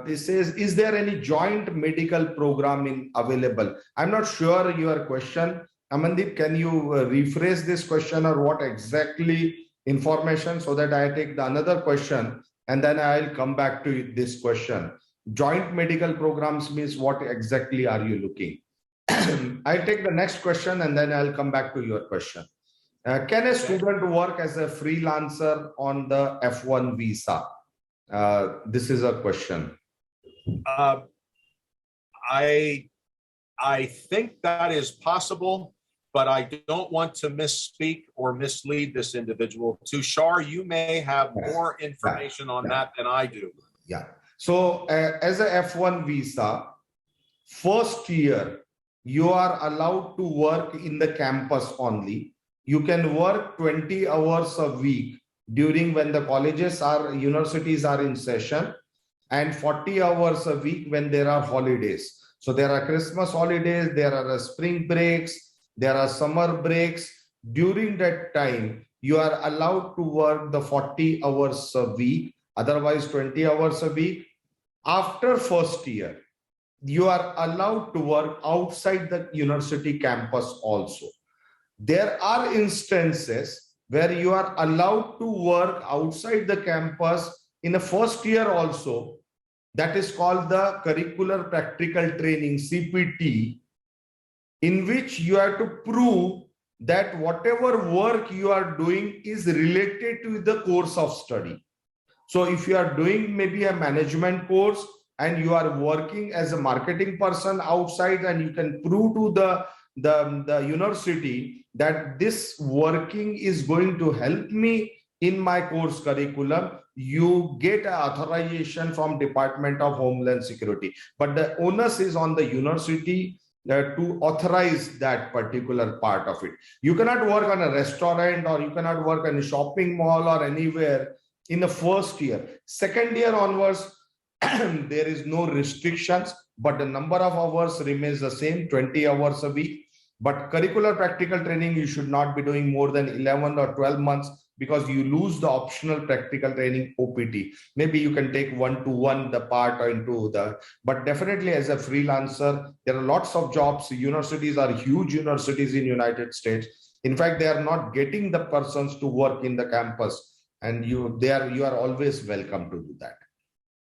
This says, is there any joint medical program available? I'm not sure your question. Amandeep, can you rephrase this question, or what exactly information, so that I take the another question and then I'll come back to this question. Joint medical programs means what exactly are you looking? I'll take the next question and then I'll come back to your question. Can a student work as a freelancer on the F1 visa? This is a question. I think that is possible, but I don't want to misspeak or mislead this individual. Tushar, you may have more information on that than I do. Yeah. So as a F1 visa, first year, you are allowed to work in the campus only. You can work 20 hours a week during when the colleges or universities are in session, and 40 hours a week when there are holidays. So there are Christmas holidays, there are spring breaks, there are summer breaks. During that time, you are allowed to work the 40 hours a week, otherwise 20 hours a week. After first year, you are allowed to work outside the university campus also. There are instances where you are allowed to work outside the campus in the first year also. That is called the curricular practical training, CPT, in which you have to prove that whatever work you are doing is related to the course of study. So if you are doing maybe a management course and you are working as a marketing person outside, and you can prove to the university that this working is going to help me in my course curriculum, you get an authorization from Department of Homeland Security. But the onus is on the university to authorize that particular part of it. You cannot work on a restaurant, or you cannot work in a shopping mall or anywhere in the first year. Second year onwards, there is no restrictions, but the number of hours remains the same, 20 hours a week. But curricular practical training, you should not be doing more than 11 or 12 months, because you lose the optional practical training OPT. Maybe you can take one-to-one the part into the, but definitely as a freelancer, there are lots of jobs. Universities are huge universities in United States. In fact, they are not getting the persons to work in the campus, and you are always welcome to do that.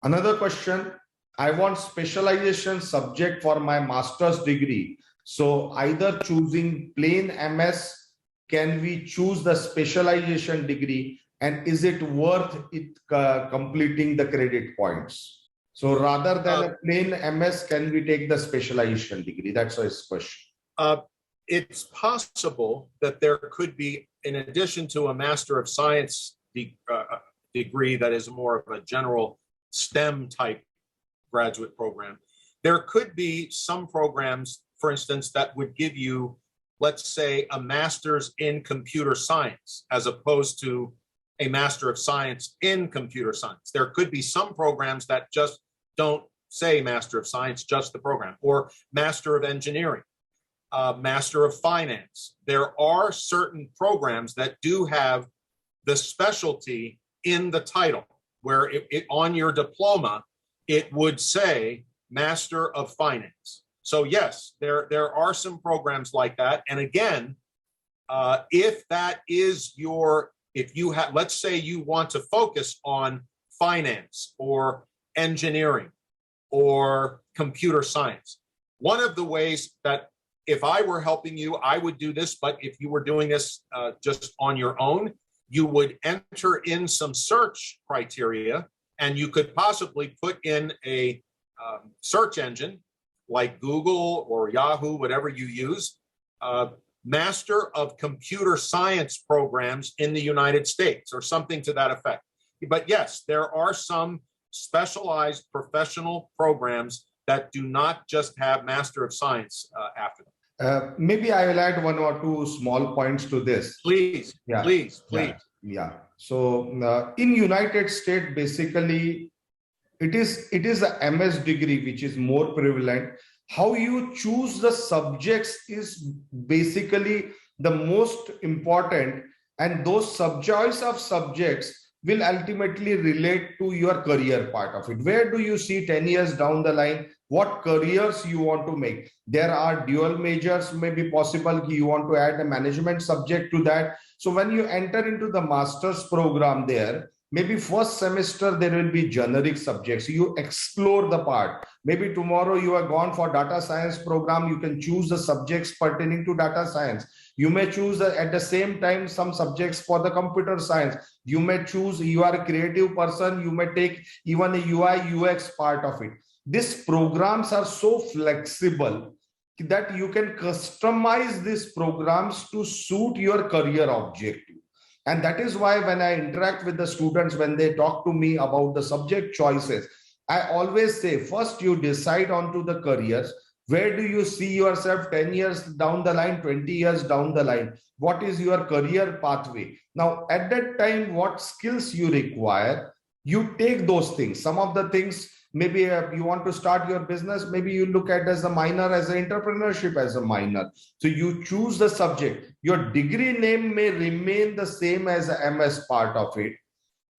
Another question, I want specialization subject for my master's degree. So either choosing plain MS, can we choose the specialization degree, and is it worth it completing the credit points? So rather than a plain MS, can we take the specialization degree? That's his question. It's possible that there could be, in addition to a Master of Science degree that is more of a general STEM type graduate program, there could be some programs, for instance, that would give you, let's say, a master's in computer science as opposed to a Master of Science in computer science. There could be some programs that just don't say Master of Science, just the program, or Master of Engineering, Master of Finance. There are certain programs that do have the specialty in the title, where on your diploma, it would say Master of Finance. So yes, there are some programs like that. And again, if that is if you have, let's say you want to focus on finance or engineering or computer science, one of the ways that if I were helping you, I would do this, but if you were doing this just on your own, you would enter in some search criteria, and you could possibly put in a search engine like Google or Yahoo, whatever you use, Master of Computer Science programs in the United States, or something to that effect. But yes, there are some specialized professional programs that do not just have Master of Science after them. Maybe I will add one or two small points to this. Please, yeah. please. Yeah. So in United States, basically, it is a MS degree which is more prevalent. How you choose the subjects is basically the most important, and those choice of subjects will ultimately relate to your career part of it. Where do you see 10 years down the line? What careers you want to make? There are dual majors may be possible. You want to add a management subject to that. So when you enter into the master's program there, Maybe first semester, there will be generic subjects. You explore the part. Maybe tomorrow you are gone for data science program. You can choose the subjects pertaining to data science. You may choose at the same time some subjects for the computer science. You may choose, you are a creative person, you may take even a UI UX part of it. These programs are so flexible that you can customize these programs to suit your career objective. And that is why when I interact with the students, when they talk to me about the subject choices, I always say, first you decide onto the careers. Where do you see yourself 10 years down the line, 20 years down the line? What is your career pathway? Now, at that time, what skills you require, you take those things. Some of the things, maybe you want to start your business, maybe you look at as a minor, as an entrepreneurship as a minor. So you choose the subject. Your degree name may remain the same as a MS part of it.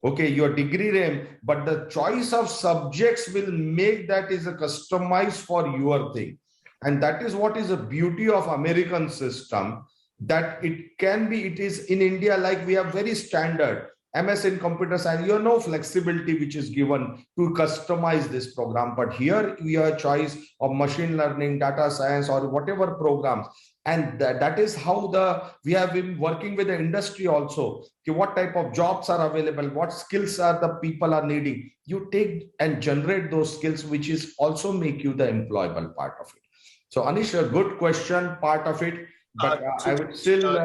Okay, your degree name, but the choice of subjects will make that is a customized for your thing. And that is what is the beauty of American system, that it can be, it is in India, like we have very standard MS in computer science, you have no flexibility which is given to customize this program. But here we have a choice of machine learning, data science, or whatever programs. And that is how we have been working with the industry also. What type of jobs are available? What skills are the people are needing? You take and generate those skills, which is also make you the employable part of it. So Anish, a good question, part of it. But I would still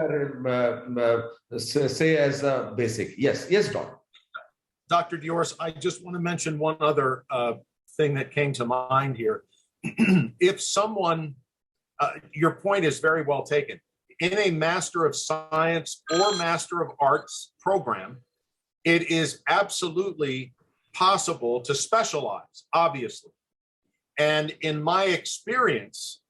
say as a basic. Yes, Don. Dr. Diores, I just want to mention one other thing that came to mind here. If someone, your point is very well taken. In a Master of Science or Master of Arts program, it is absolutely possible to specialize, obviously. And in my experience,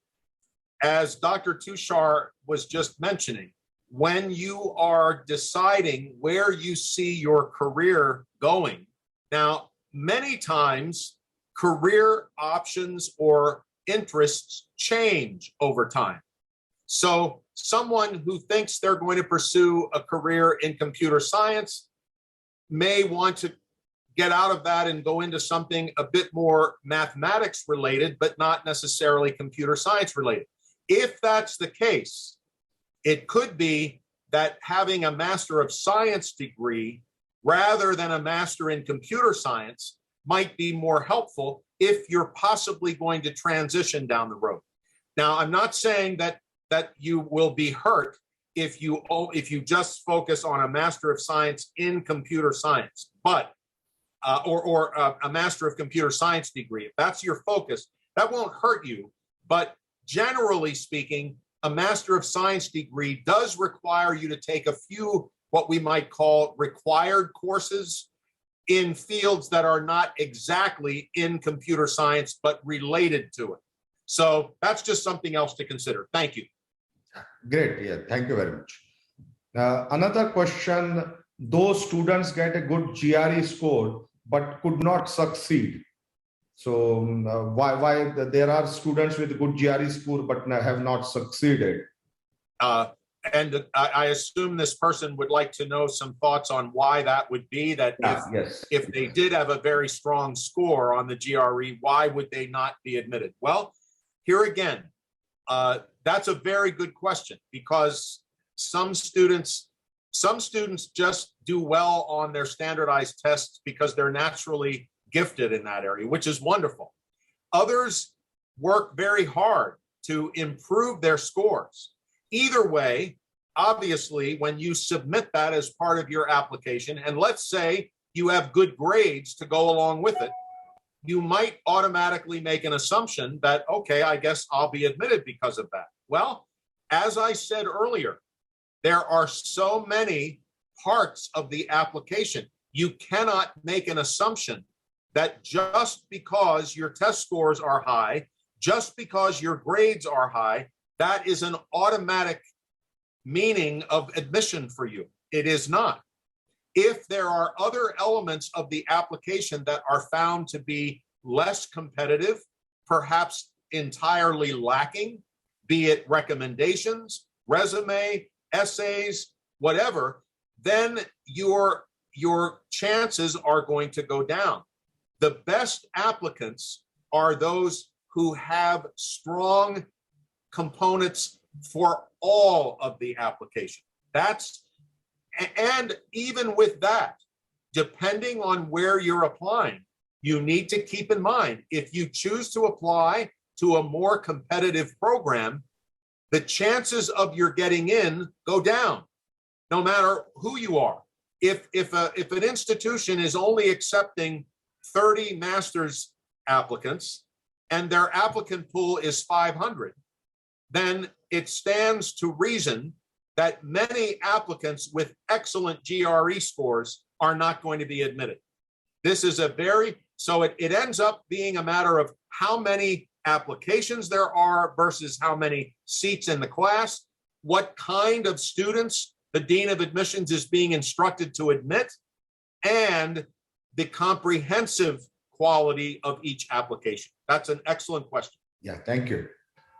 as Dr. Tushar was just mentioning, when you are deciding where you see your career going, now, many times career options or interests change over time. So someone who thinks they're going to pursue a career in computer science may want to get out of that and go into something a bit more mathematics related, but not necessarily computer science related. If that's the case, it could be that having a Master of Science degree rather than a Master in Computer Science might be more helpful if you're possibly going to transition down the road. Now, I'm not saying that you will be hurt if you just focus on a Master of Science in Computer Science, but or a Master of Computer Science degree. If that's your focus, that won't hurt you. But generally speaking, a Master of Science degree does require you to take a few what we might call required courses in fields that are not exactly in computer science, but related to it. So that's just something else to consider. Thank you. Great. Yeah, thank you very much. Another question, those students get a good GRE score, but could not succeed. So why there are students with good GRE score but have not succeeded? And I assume this person would like to know some thoughts on why that would be, that if they did have a very strong score on the GRE, why would they not be admitted? Well, here again, that's a very good question, because some students just do well on their standardized tests because they're naturally gifted in that area, which is wonderful. Others work very hard to improve their scores. Either way, obviously, when you submit that as part of your application, and let's say you have good grades to go along with it, you might automatically make an assumption that, okay, I guess I'll be admitted because of that. Well, as I said earlier, there are so many parts of the application. You cannot make an assumption that just because your test scores are high, just because your grades are high, that is an automatic meaning of admission for you. It is not. If there are other elements of the application that are found to be less competitive, perhaps entirely lacking, be it recommendations, resume, essays, whatever, then your your chances are going to go down. The best applicants are those who have strong components for all of the application. And even with that, depending on where you're applying, you need to keep in mind, if you choose to apply to a more competitive program, the chances of your getting in go down, no matter who you are. If an institution is only accepting 30 master's applicants and their applicant pool is 500, then it stands to reason that many applicants with excellent GRE scores are not going to be admitted. This is so it ends up being a matter of how many applications there are versus how many seats in the class, what kind of students the Dean of Admissions is being instructed to admit, and the comprehensive quality of each application. That's an excellent question. Yeah, thank you.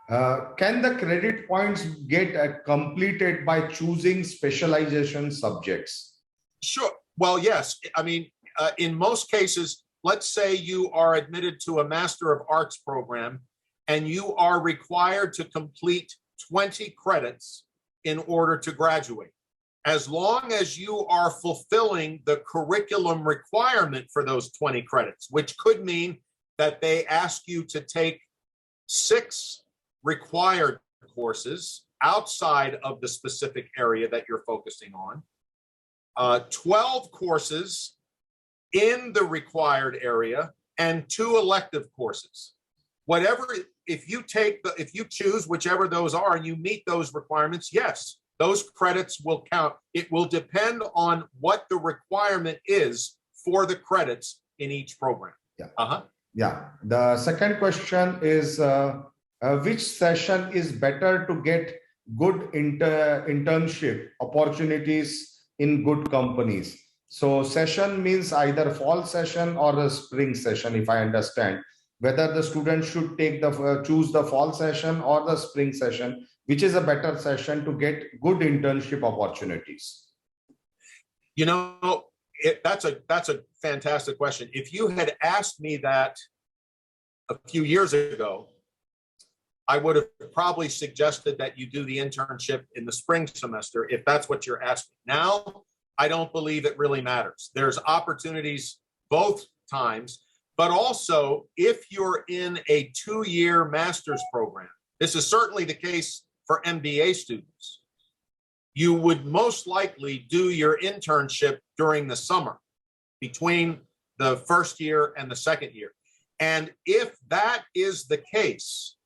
Can the credit points get completed by choosing specialization subjects? Sure. Well, yes. I mean, in most cases, let's say you are admitted to a Master of Arts program and you are required to complete 20 credits in order to graduate. As long as you are fulfilling the curriculum requirement for those 20 credits, which could mean that they ask you to take 6 required courses outside of the specific area that you're focusing on, 12 courses in the required area, and 2 elective courses. Whatever, if you choose whichever those are and you meet those requirements, yes, those credits will count. It will depend on what the requirement is for the credits in each program. Yeah. Yeah. The second question is, which session is better to get good internship opportunities in good companies? So session means either fall session or a spring session, if I understand. Whether the student should take choose the fall session or the spring session, which is a better session to get good internship opportunities? You know, that's a fantastic question. If you had asked me that a few years ago, I would have probably suggested that you do the internship in the spring semester, if that's what you're asking. Now, I don't believe it really matters. There's opportunities both times, but also if you're in a 2-year master's program, this is certainly the case for MBA students, you would most likely do your internship during the summer between the first year and the second year. And if that is the case,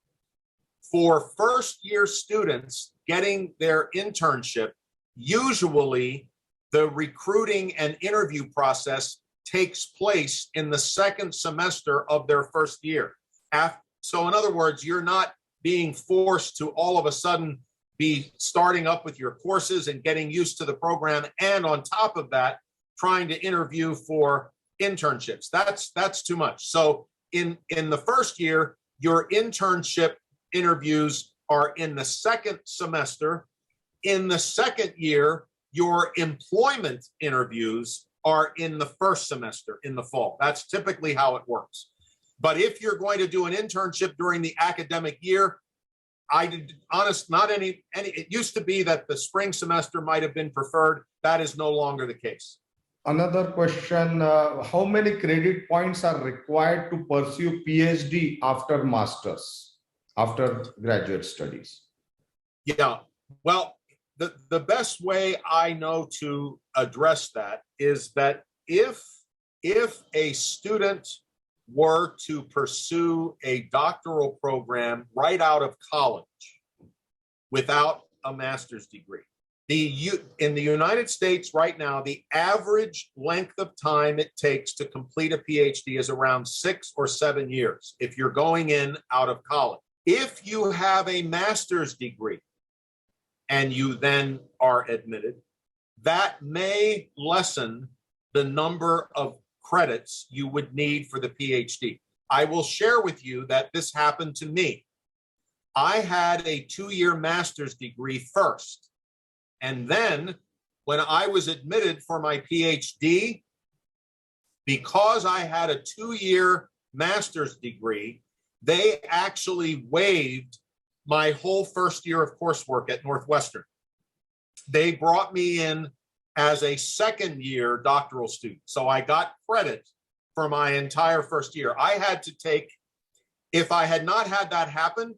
for first-year students getting their internship, usually the recruiting and interview process takes place in the second semester of their first year. So in other words, you're not being forced to all of a sudden be starting up with your courses and getting used to the program, and on top of that, trying to interview for internships. That's too much. So in the first year, your internship interviews are in the second semester. In the second year, your employment interviews are in the first semester in the fall. That's typically how it works. But if you're going to do an internship during the academic year, it used to be that the spring semester might have been preferred. That is no longer the case. Another question, how many credit points are required to pursue PhD after master's, after graduate studies? Yeah, well, the best way I know to address that is that if a student were to pursue a doctoral program right out of college without a master's degree, in the United States right now, the average length of time it takes to complete a PhD is around 6 or 7 years if you're going in out of college. If you have a master's degree and you then are admitted, that may lessen the number of credits you would need for the PhD. I will share with you that this happened to me. I had a 2-year master's degree first, and then when I was admitted for my PhD, because I had a 2-year master's degree, they actually waived my whole first year of coursework at Northwestern. They brought me in as a second-year doctoral student. So I got credit for my entire first year. I had to take, if I had not had that happen,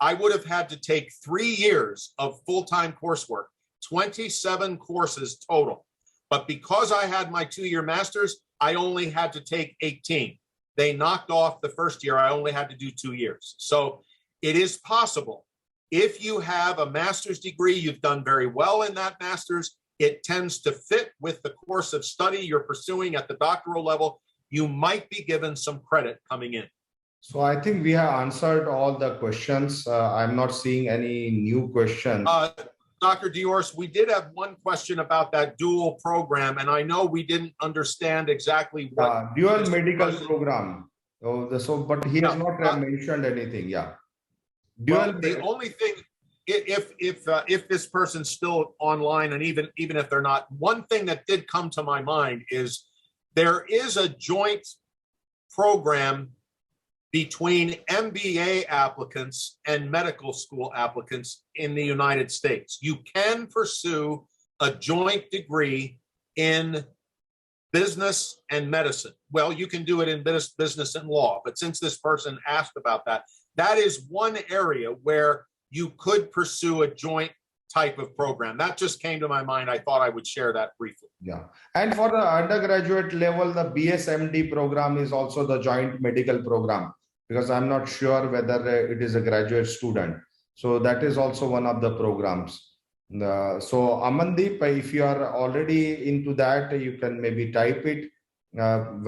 I would have had to take 3 years of full-time coursework, 27 courses total. But because I had my 2-year master's, I only had to take 18. They knocked off the first year. I only had to do 2 years. So it is possible. If you have a master's degree, you've done very well in that master's, it tends to fit with the course of study you're pursuing at the doctoral level, you might be given some credit coming in. So I think we have answered all the questions. I'm not seeing any new questions. Dr. 𝐸𝐸oris, we did have one question about that dual program, and I know we didn't understand exactly what dual medical program. But he has not mentioned anything. Yeah. Well, the only thing, if this person's still online, and even if they're not, one thing that did come to my mind is there is a joint program between MBA applicants and medical school applicants in the United States. You can pursue a joint degree in business and medicine. Well, you can do it in business and law, but since this person asked about that, that is one area where you could pursue a joint type of program. That just came to my mind. I thought I would share that briefly. Yeah. And for the undergraduate level, the BSMD program is also the joint medical program, because I'm not sure whether it is a graduate student. So that is also one of the programs. So Amandeep, if you are already into that, you can maybe type it,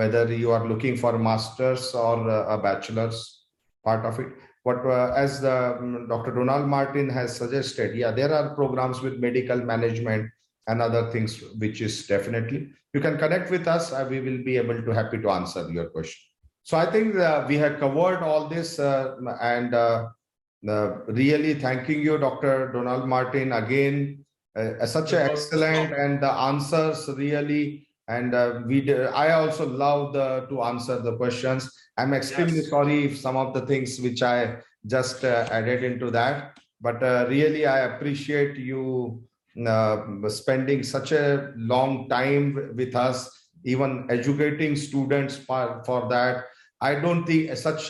whether you are looking for master's or a bachelor's part of it. But as Dr. Donald Martin has suggested, yeah, there are programs with medical management and other things, which is definitely, you can connect with us. We will be able to happy to answer your question. So I think we have covered all this and really thanking you, Dr. Donald Martin, again, such an excellent and the answers really. And I also love to answer the questions. I'm extremely sorry if some of the things which I just added into that, but really I appreciate you spending such a long time with us, even educating students for that. I don't think such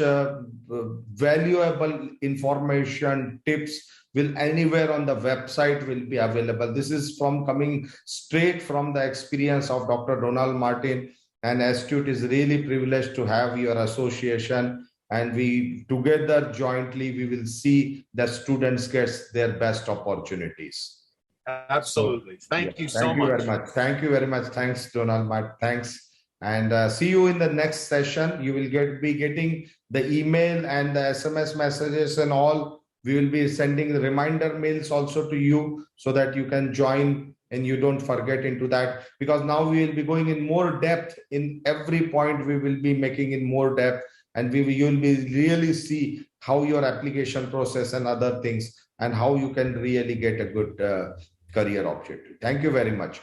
valuable information, tips will anywhere on the website will be available. This is coming straight from the experience of Dr. Donald Martin, and 𝐂𝐡𝐞𝐜 is really privileged to have your association, and we together jointly we will see that students get their best opportunities. Absolutely. Thank you so much. Thank you very much. Thank you very much. Thanks, Donald Martin. Thanks. And see you in the next session. You will be getting the email and the SMS messages and all. We will be sending the reminder mails also to you so that you can join and you don't forget into that, because now we will be going in more depth in every point. We will be making in more depth, and you will be really see how your application process and other things and how you can really get a good career opportunity. Thank you very much.